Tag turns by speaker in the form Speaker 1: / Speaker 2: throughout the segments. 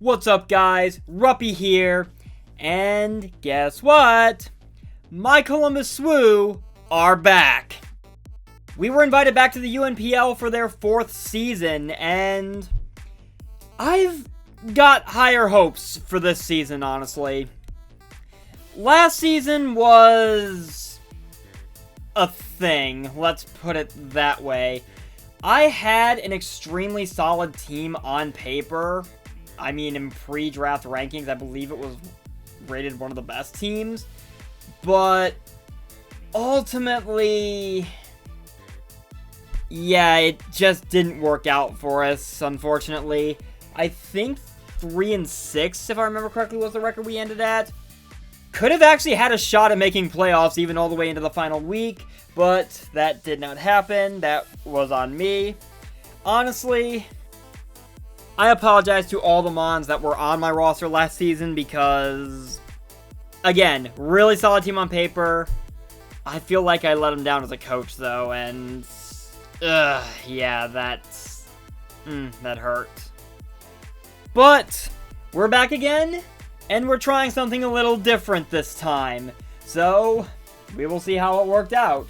Speaker 1: What's up, guys? Ruppy here, and guess what? My Columbus Swoo are back. We were invited back to the UNPL for their 4th season, and I've got higher hopes for this season, honestly. Last season was a thing, let's put it that way. I had an extremely solid team on paper. I mean, in pre-draft rankings, I believe it was rated one of the best teams. But ultimately, yeah, it just didn't work out for us, unfortunately. I think 3-6, if I remember correctly, was the record we ended at. Could have actually had a shot at making playoffs even all the way into the final week, but that did not happen. That was on me. Honestly, I apologize to all the Mons that were on my roster last season because, again, really solid team on paper. I feel like I let them down as a coach, though, and yeah, that hurt. But we're back again, and we're trying something a little different this time. So we will see how it worked out.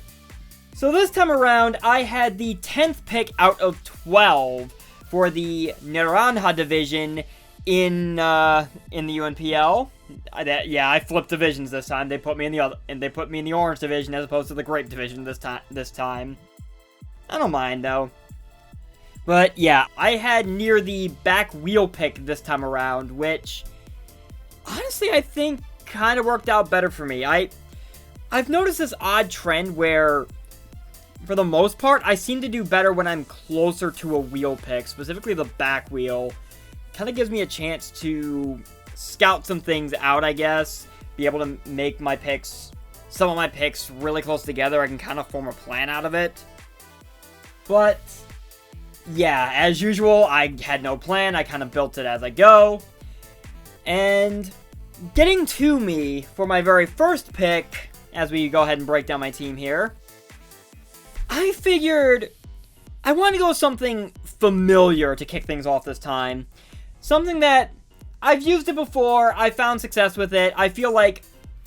Speaker 1: So this time around, I had the 10th pick out of 12 for the Naranja division in the UNPL. I flipped divisions this time. They put me in the orange division as opposed to the grape division this time. I don't mind though. But yeah, I had near the back wheel pick this time around, which honestly I think kind of worked out better for me. I've noticed this odd trend where, for the most part, I seem to do better when I'm closer to a wheel pick, specifically the back wheel. Kind of gives me a chance to scout some things out, I guess. Be able to make some of my picks really close together. I can kind of form a plan out of it. But yeah, as usual, I had no plan. I kind of built it as I go. And getting to me for my very first pick, as we go ahead and break down my team here, I figured I wanted to go with something familiar to kick things off this time. Something that I've used it before, I found success with it, I feel like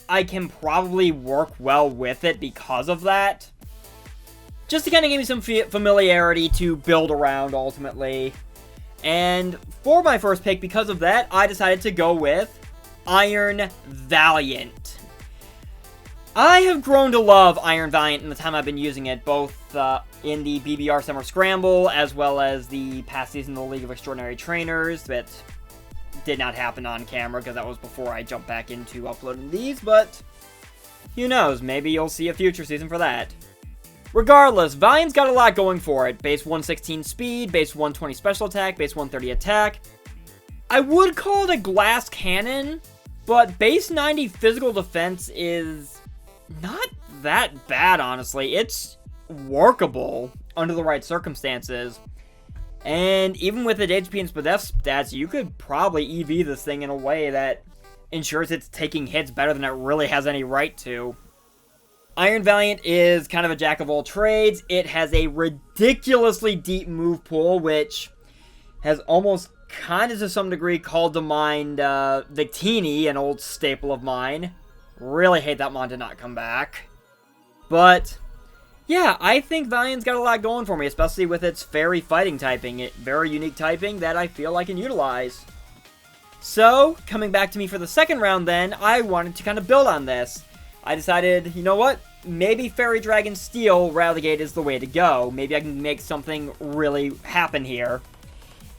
Speaker 1: I can probably work well with it because of that. Just to kind of give me some familiarity to build around, ultimately. And for my first pick, because of that, I decided to go with Iron Valiant. I have grown to love Iron Valiant in the time I've been using it, both in the BBR Summer Scramble, as well as the past season of the League of Extraordinary Trainers, that did not happen on camera, because that was before I jumped back into uploading these, but who knows, maybe you'll see a future season for that. Regardless, Valiant's got a lot going for it. Base 116 speed, base 120 special attack, base 130 attack. I would call it a glass cannon, but base 90 physical defense is not that bad, honestly. It's workable under the right circumstances. And even with its HP and SPDF stats, you could probably EV this thing in a way that ensures it's taking hits better than it really has any right to. Iron Valiant is kind of a jack of all trades. It has a ridiculously deep move pool, which has almost kind of to some degree called to mind Victini, an old staple of mine. Really hate that mon did not come back. But yeah, I think Valiant's got a lot going for me, especially with its fairy fighting typing. Very unique typing that I feel I can utilize. So, coming back to me for the second round then, I wanted to kind of build on this. I decided, you know what? Maybe Fairy Dragon Steel Ralligate is the way to go. Maybe I can make something really happen here.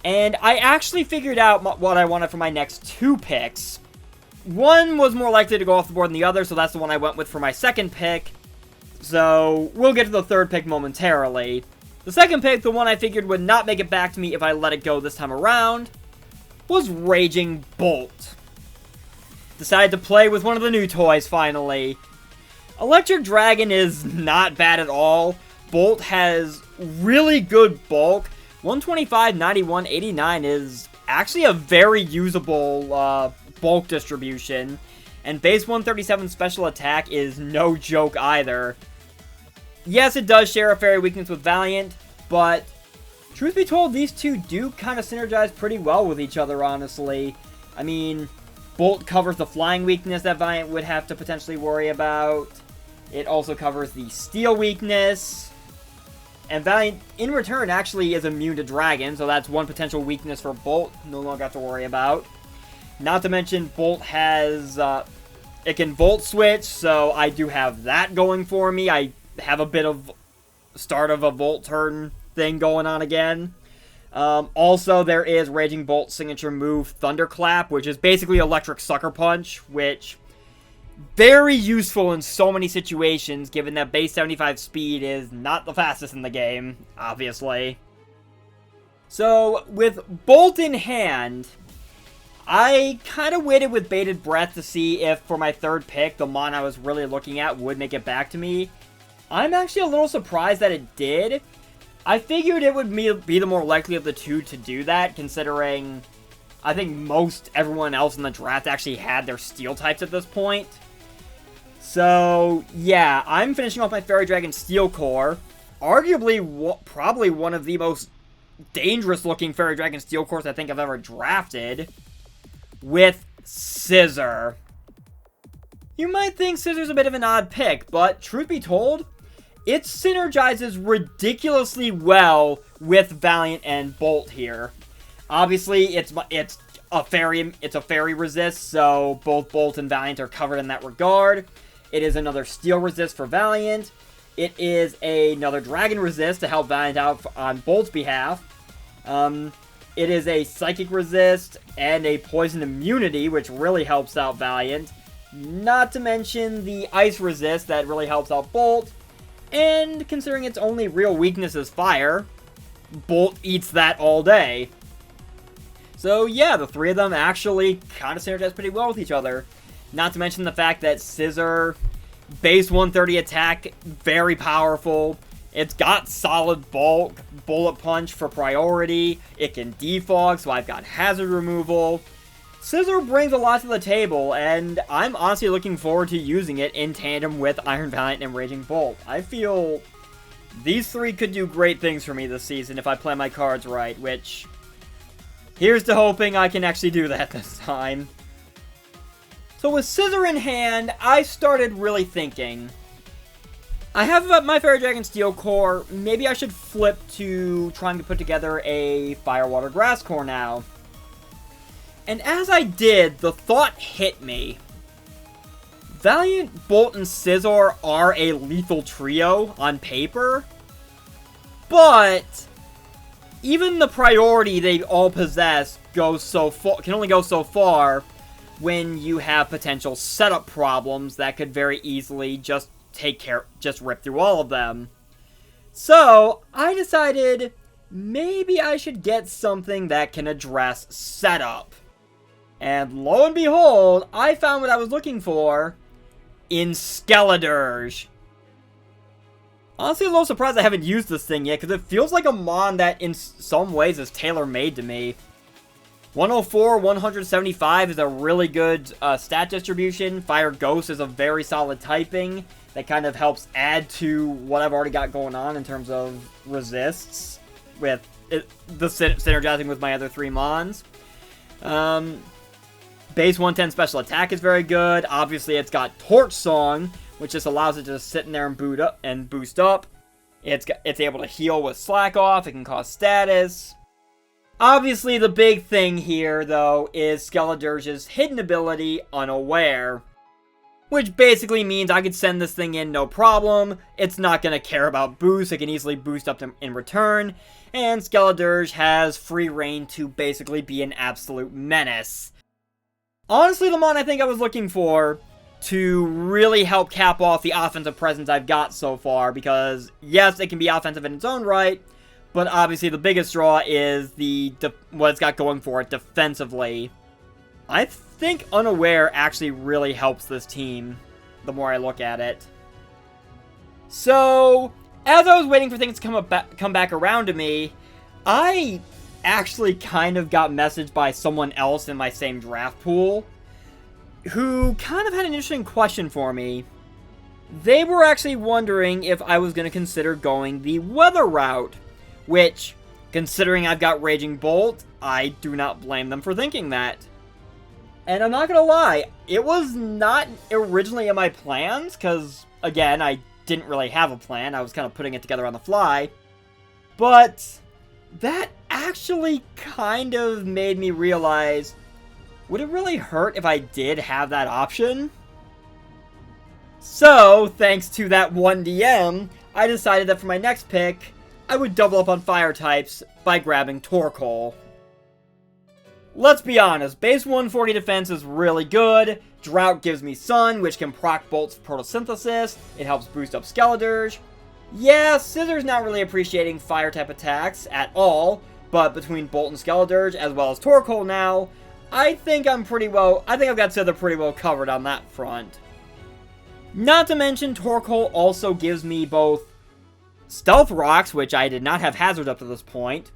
Speaker 1: And I actually figured out what I wanted for my next 2 picks. One was more likely to go off the board than the other, so that's the one I went with for my second pick. So, we'll get to the third pick momentarily. The second pick, the one I figured would not make it back to me if I let it go this time around, was Raging Bolt. Decided to play with one of the new toys, finally. Electric Dragon is not bad at all. Bolt has really good bulk. 125, 91, 89 is actually a very usable bulk distribution. And base 137 special attack is no joke either. Yes, it does share a fairy weakness with Valiant, but truth be told, these two do kind of synergize pretty well with each other, honestly. I mean, Bolt covers the flying weakness that Valiant would have to potentially worry about. It also covers the steel weakness. And Valiant, in return, actually is immune to Dragon, so that's one potential weakness for Bolt. No longer have to worry about. Not to mention, Bolt has... it can Volt Switch, so I do have that going for me. I have a bit of start of a Volt turn thing going on again. Also, there is Raging Bolt's signature move, Thunderclap, which is basically Electric Sucker Punch, which... very useful in so many situations, given that base 75 speed is not the fastest in the game, obviously. So, with Bolt in hand, I kind of waited with bated breath to see if, for my third pick, the mon I was really looking at would make it back to me. I'm actually a little surprised that it did. I figured it would be the more likely of the two to do that, considering I think everyone else in the draft actually had their steel types at this point. So, yeah, I'm finishing off my Fairy Dragon Steel Core. Arguably, probably one of the most dangerous-looking Fairy Dragon Steel Cores I think I've ever drafted. With Scissor. You might think Scissor's a bit of an odd pick, but truth be told, it synergizes ridiculously well with Valiant and Bolt here. Obviously, it's a fairy resist, so both Bolt and Valiant are covered in that regard. It is another steel resist for Valiant. It is another dragon resist to help Valiant out on Bolt's behalf. It is a psychic resist and a poison immunity, which really helps out Valiant. Not to mention the ice resist that really helps out Bolt. And considering its only real weakness is fire, Bolt eats that all day. So yeah, the three of them actually kind of synergize pretty well with each other. Not to mention the fact that Scissor, base 130 attack, very powerful. It's got solid bulk, bullet punch for priority. It can defog, so I've got hazard removal. Scissor brings a lot to the table, and I'm honestly looking forward to using it in tandem with Iron Valiant and Raging Bolt. I feel these three could do great things for me this season if I play my cards right, which... here's to hoping I can actually do that this time. So with Scissor in hand, I started really thinking, I have my Fairy Dragon Steel Core, maybe I should flip to trying to put together a Fire, Water, Grass Core now. And as I did, the thought hit me. Valiant, Bolt, and Scissor are a lethal trio on paper, but even the priority they all possess can only go so far when you have potential setup problems that could very easily just rip through all of them. So, I decided maybe I should get something that can address setup. And lo and behold, I found what I was looking for in Skeledirge. Honestly, a little surprised I haven't used this thing yet, because it feels like a mon that in some ways is tailor-made to me. 104, 175 is a really good stat distribution. Fire Ghost is a very solid typing that kind of helps add to what I've already got going on in terms of resists, with the synergizing with my other three mons. Base 110 special attack is very good. Obviously, it's got Torch Song, which just allows it to sit in there and boost up. It's able to heal with Slack Off. It can cause status. Obviously, the big thing here, though, is Skeledirge's hidden ability, Unaware. Which basically means I could send this thing in no problem. It's not going to care about boost. It can easily boost up in return. And Skeledirge has free reign to basically be an absolute menace. Honestly, the mon I think I was looking for to really help cap off the offensive presence I've got so far, because yes, it can be offensive in its own right, but obviously the biggest draw is what it's got going for it defensively. I think Unaware actually really helps this team, the more I look at it. So, as I was waiting for things to come back around to me, I actually kind of got messaged by someone else in my same draft pool who kind of had an interesting question for me. They were actually wondering if I was going to consider going the weather route, which Considering I've got Raging Bolt, I do not blame them for thinking that. And I'm not gonna lie, it was not originally in my plans, because, again, I didn't really have a plan. I was kind of putting it together on the fly. But that actually kind of made me realize, would it really hurt if I did have that option? So, thanks to that one DM, I decided that for my next pick, I would double up on fire types by grabbing Torkoal. Let's be honest, base 140 defense is really good. Drought gives me Sun, which can proc Bolt's photosynthesis. It helps boost up Skeledirge. Yeah, Scissor's not really appreciating fire type attacks at all, but between Bolt and Skeledirge, as well as Torkoal now, I think I've got Scissor pretty well covered on that front. Not to mention, Torkoal also gives me both Stealth Rocks, which I did not have Hazard up to this point,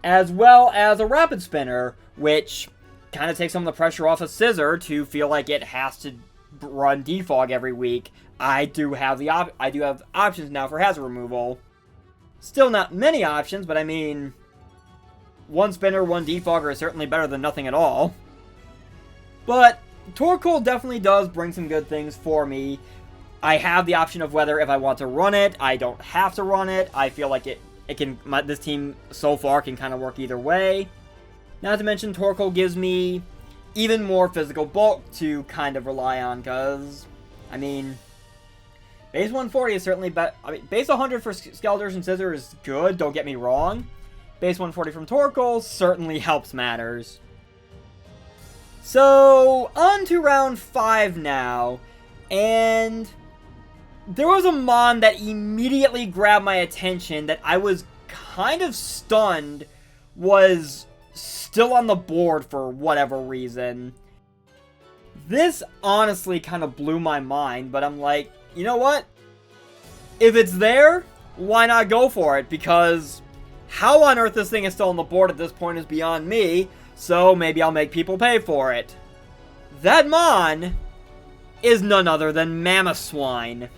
Speaker 1: as well as a Rapid Spinner, which kind of takes some of the pressure off of Scissor to feel like it has to run Defog every week. I do have options now for Hazard removal. Still not many options, but I mean, one Spinner, one Defogger is certainly better than nothing at all. But Torkoal definitely does bring some good things for me. I have the option of whether if I want to run it, I don't have to run it. I feel like this team so far can kind of work either way. Not to mention, Torkoal gives me even more physical bulk to kind of rely on, because, I mean, base 140 is certainly better. I mean, base 100 for Skeledirge and Scissor is good, don't get me wrong. Base 140 from Torkoal certainly helps matters. So, on to round 5 now, and there was a Mon that immediately grabbed my attention that I was kind of stunned was still on the board for whatever reason. This honestly kind of blew my mind, but I'm like, you know what? If it's there, why not go for it? Because how on earth this thing is still on the board at this point is beyond me, so maybe I'll make people pay for it. That Mon is none other than Mamoswine.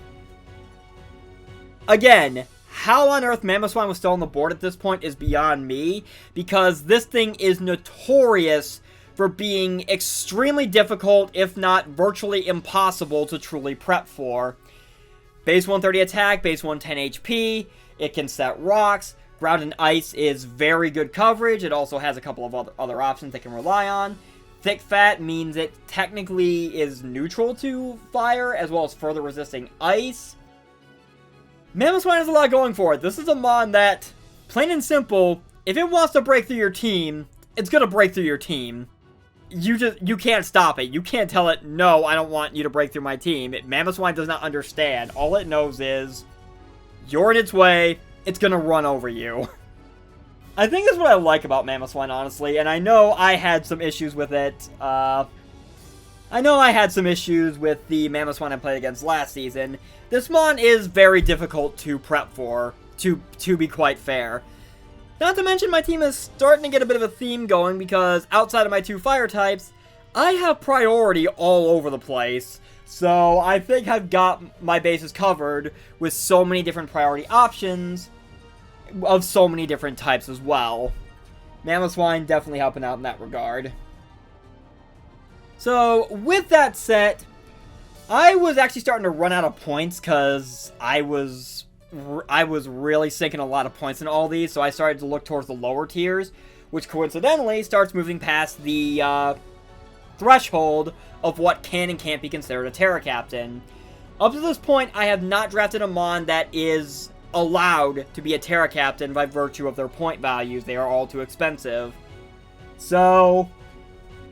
Speaker 1: Again, how on earth Mamoswine was still on the board at this point is beyond me, because this thing is notorious for being extremely difficult, if not virtually impossible, to truly prep for. Base 130 attack, base 110 HP, it can set rocks, ground and ice is very good coverage, it also has a couple of other options they can rely on. Thick Fat means it technically is neutral to fire, as well as further resisting ice. Mamoswine has a lot going for it. This is a Mon that, plain and simple, if it wants to break through your team, it's gonna break through your team. You can't stop it. You can't tell it, no, I don't want you to break through my team. Mamoswine does not understand. All it knows is, you're in its way, it's gonna run over you. I think that's what I like about Mamoswine, honestly, and I know I had some issues with it. I know I had some issues with the Mamoswine I played against last season. This Mon is very difficult to prep for, to be quite fair. Not to mention my team is starting to get a bit of a theme going, because outside of my 2 fire types, I have priority all over the place. So I think I've got my bases covered with so many different priority options of so many different types as well. Mamoswine definitely helping out in that regard. So, with that said, I was actually starting to run out of points because I was really sinking a lot of points in all these, so I started to look towards the lower tiers, which coincidentally starts moving past the threshold of what can and can't be considered a Terra Captain. Up to this point, I have not drafted a Mon that is allowed to be a Terra Captain by virtue of their point values. They are all too expensive. So,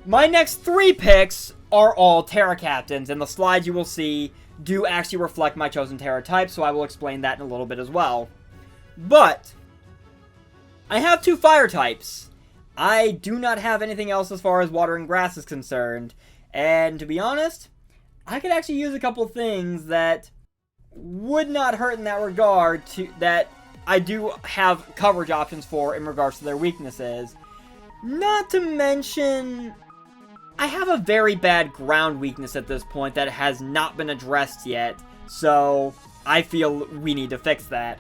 Speaker 1: my next 3 picks are all Terra Captains, and the slides you will see do actually reflect my chosen Terra type, so I will explain that in a little bit as well. But, I have 2 fire types. I do not have anything else as far as water and grass is concerned, and to be honest, I could actually use a couple things that would not hurt in that regard, that I do have coverage options for in regards to their weaknesses. Not to mention, I have a very bad ground weakness at this point that has not been addressed yet, so I feel we need to fix that.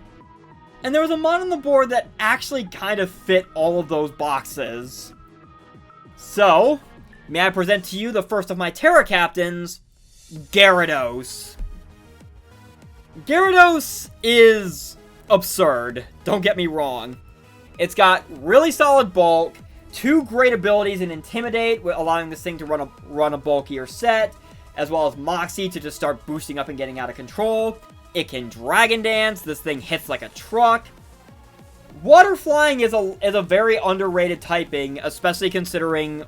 Speaker 1: And there was a mon on the board that actually kind of fit all of those boxes. So, may I present to you the first of my Terra Captains, Gyarados. Gyarados is absurd, don't get me wrong. It's got really solid bulk, 2 great abilities in Intimidate, allowing this thing to run a bulkier set, as well as Moxie to just start boosting up and getting out of control. It can Dragon Dance, this thing hits like a truck. Water Flying is a very underrated typing, especially considering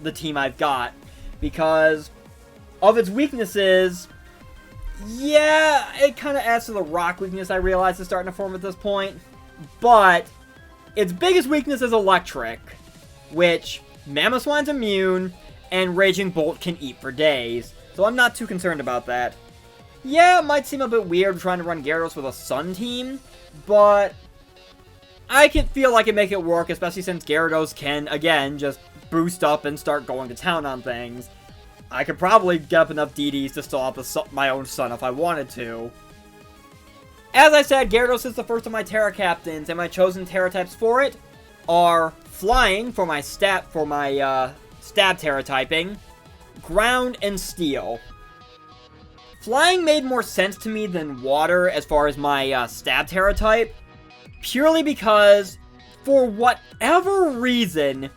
Speaker 1: the team I've got, because of its weaknesses. Yeah, it kind of adds to the rock weakness I realize is starting to form at this point. But its biggest weakness is electric, which Mamoswine's immune, and Raging Bolt can eat for days. So I'm not too concerned about that. Yeah, it might seem a bit weird trying to run Gyarados with a Sun team, but I can feel like it make it work, especially since Gyarados can, again, just boost up and start going to town on things. I could probably get up enough DDs to still have my own Sun if I wanted to. As I said, Gyarados is the first of my Terra Captains, and my chosen Terra types for it are Flying for my Stab Terra typing, Ground, and Steel. Flying made more sense to me than Water as far as my Stab Terra type, purely because, for whatever reason,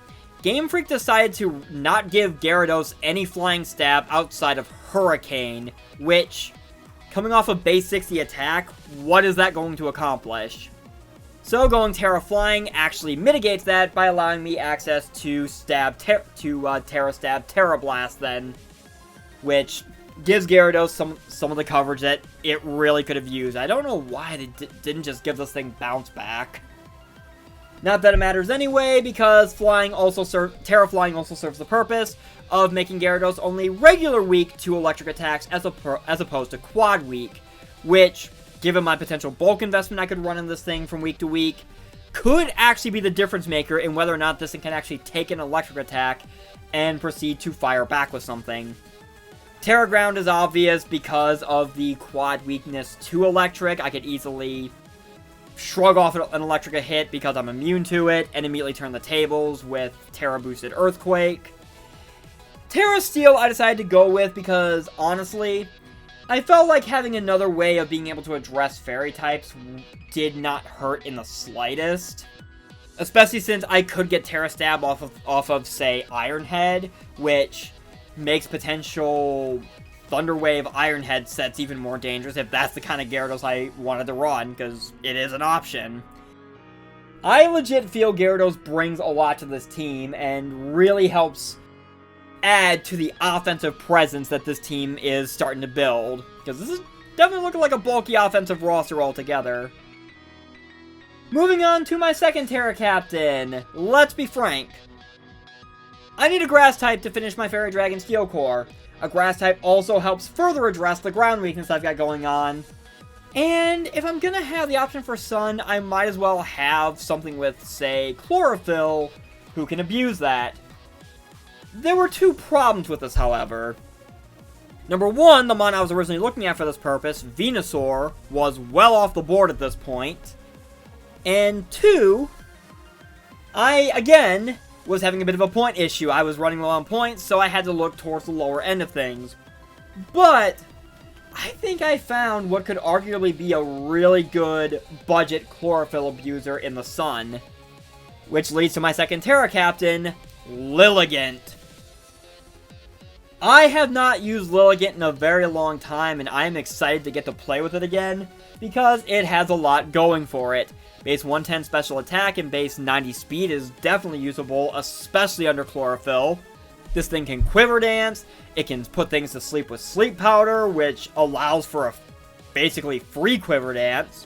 Speaker 1: Game Freak decided to not give Gyarados any Flying Stab outside of Hurricane, which, coming off a base 60 attack, what is that going to accomplish? So going Terra Flying actually mitigates that by allowing me access to Terra Stab Terra Blast then, which gives Gyarados some of the coverage that it really could have used. I don't know why they didn't just give this thing Bounce Back. Not that it matters anyway, because Terra Flying also serves the purpose of making Gyarados only regular weak to electric attacks as opposed to quad weak, which, given my potential bulk investment I could run in this thing from week to week, could actually be the difference maker in whether or not this thing can actually take an electric attack and proceed to fire back with something. Terra Ground is obvious because of the quad weakness to electric. I could easily shrug off an electric hit because I'm immune to it and immediately turn the tables with Terra Boosted Earthquake. Terra Steel I decided to go with because, honestly, I felt like having another way of being able to address fairy types did not hurt in the slightest. Especially since I could get Terra Stab off of, say, Iron Head, which makes potential Thunder Wave Iron Head sets even more dangerous if that's the kind of Gyarados I wanted to run, because it is an option. I legit feel Gyarados brings a lot to this team and really helps add to the offensive presence that this team is starting to build, because this is definitely looking like a bulky offensive roster altogether. Moving on to my second Terra Captain, let's be frank. I need a Grass type to finish my Fairy Dragon Steel Core. A Grass type also helps further address the ground weakness I've got going on. And if I'm gonna have the option for Sun, I might as well have something with, say, Chlorophyll, who can abuse that. There were 2 problems with this, however. Number 1, the mon I was originally looking at for this purpose, Venusaur, was well off the board at this point. And 2, I, again, was having a bit of a point issue. I was running low on points, so I had to look towards the lower end of things. But I think I found what could arguably be a really good budget Chlorophyll abuser in the Sun, which leads to my second Terra Captain, Lilligant. I have not used Lilligant in a very long time, and I am excited to get to play with it again, because it has a lot going for it. Base 110 special attack and base 90 speed is definitely usable, especially under Chlorophyll. This thing can Quiver Dance, it can put things to sleep with Sleep Powder, which allows for a basically free Quiver Dance.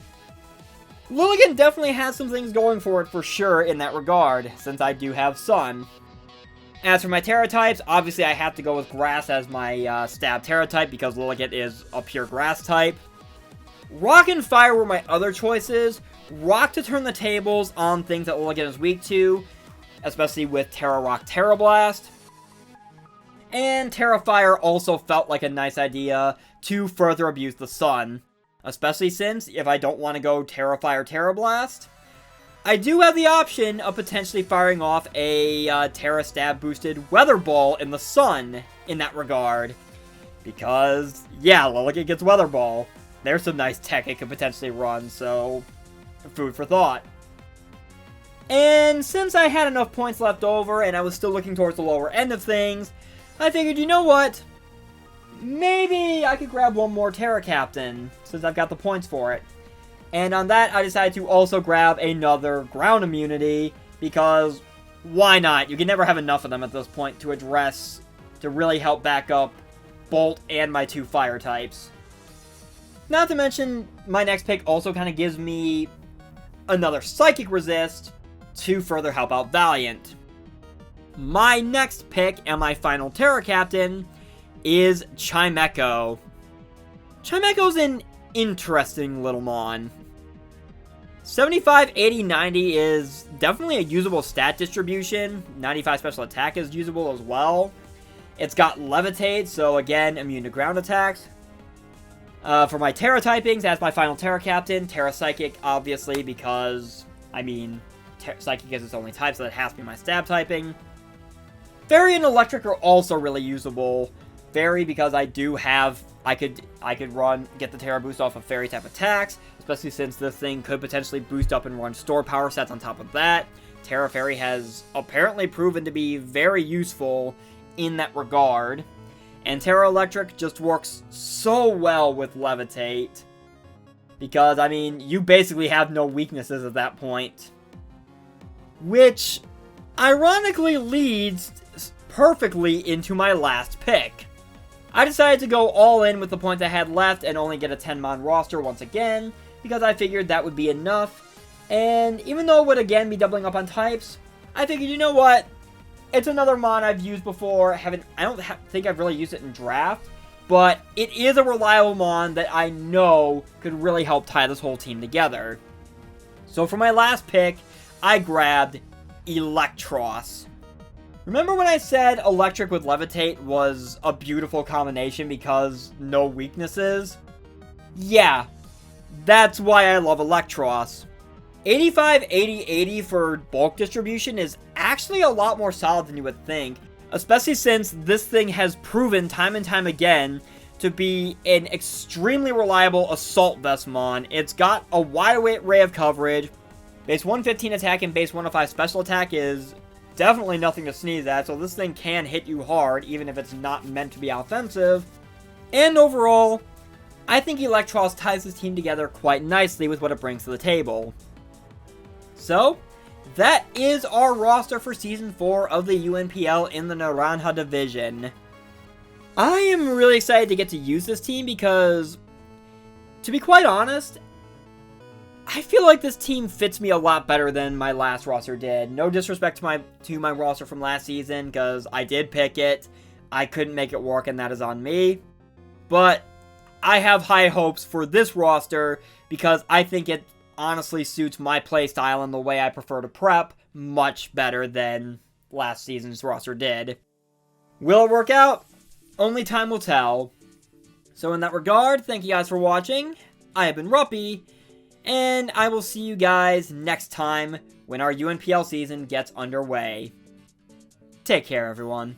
Speaker 1: Lilligant definitely has some things going for it for sure in that regard, since I do have Sun. As for my Terra types, obviously I have to go with Grass as my Stab Terra type because Lilligant is a pure Grass type. Rock and Fire were my other choices. Rock to turn the tables on things that Lilligant is weak to, especially with Terra Rock Terra Blast. And Terra Fire also felt like a nice idea to further abuse the Sun. Especially since, if I don't want to go Terra Fire Terra Blast, I do have the option of potentially firing off a Terra Stab boosted Weather Ball in the sun in that regard. Because, yeah, Lilligant gets Weather Ball. There's some nice tech it could potentially run, so food for thought. And since I had enough points left over and I was still looking towards the lower end of things, I figured, you know what? Maybe I could grab one more Terra Captain, since I've got the points for it. And on that, I decided to also grab another ground immunity, because why not? You can never have enough of them at this point to really help back up Bolt and my 2 fire types. Not to mention, my next pick also kind of gives me another Psychic Resist to further help out Valiant. My next pick and my final Terra Captain is Chimecho. Chimecho's an interesting little mon. 75, 80, 90 is definitely a usable stat distribution. 95 special attack is usable as well. It's got Levitate, so again, immune to ground attacks. For my Terra typings, as my final Terra Captain, Terra Psychic, obviously, because, I mean, Psychic is its only type, so that has to be my stab typing. Fairy and Electric are also really usable. Fairy, because I do have, I could get the Terra boost off of Fairy type attacks, especially since this thing could potentially boost up and run store power sets on top of that. Terra Fairy has apparently proven to be very useful in that regard. And Terra Electric just works so well with Levitate. Because, I mean, you basically have no weaknesses at that point. Which, ironically, leads perfectly into my last pick. I decided to go all in with the points I had left and only get a 10-mon roster once again, because I figured that would be enough. And even though it would again be doubling up on types, I figured, you know what? It's another mon I've used before. I don't think I've really used it in draft, but it is a reliable mon that I know could really help tie this whole team together. So for my last pick, I grabbed Electros. Remember when I said Electric with Levitate was a beautiful combination because no weaknesses? Yeah, that's why I love Electros. 85, 80, 80 for bulk distribution is actually a lot more solid than you would think, especially since this thing has proven time and time again to be an extremely reliable assault vest mon. It's got a wide array of coverage. Base 115 attack and base 105 special attack is definitely nothing to sneeze at, so this thing can hit you hard even if it's not meant to be offensive. And overall, I think Electros ties this team together quite nicely with what it brings to the table. So, that is our roster for Season 4 of the UNPL in the Naranja Division. I am really excited to get to use this team because, to be quite honest, I feel like this team fits me a lot better than my last roster did. No disrespect to my roster from last season, because I did pick it. I couldn't make it work, and that is on me. But I have high hopes for this roster because I think it honestly suits my playstyle and the way I prefer to prep much better than last season's roster did. Will it work out? Only time will tell. So in that regard, thank you guys for watching. I have been Ruppy, and I will see you guys next time when our UNPL season gets underway. Take care, everyone.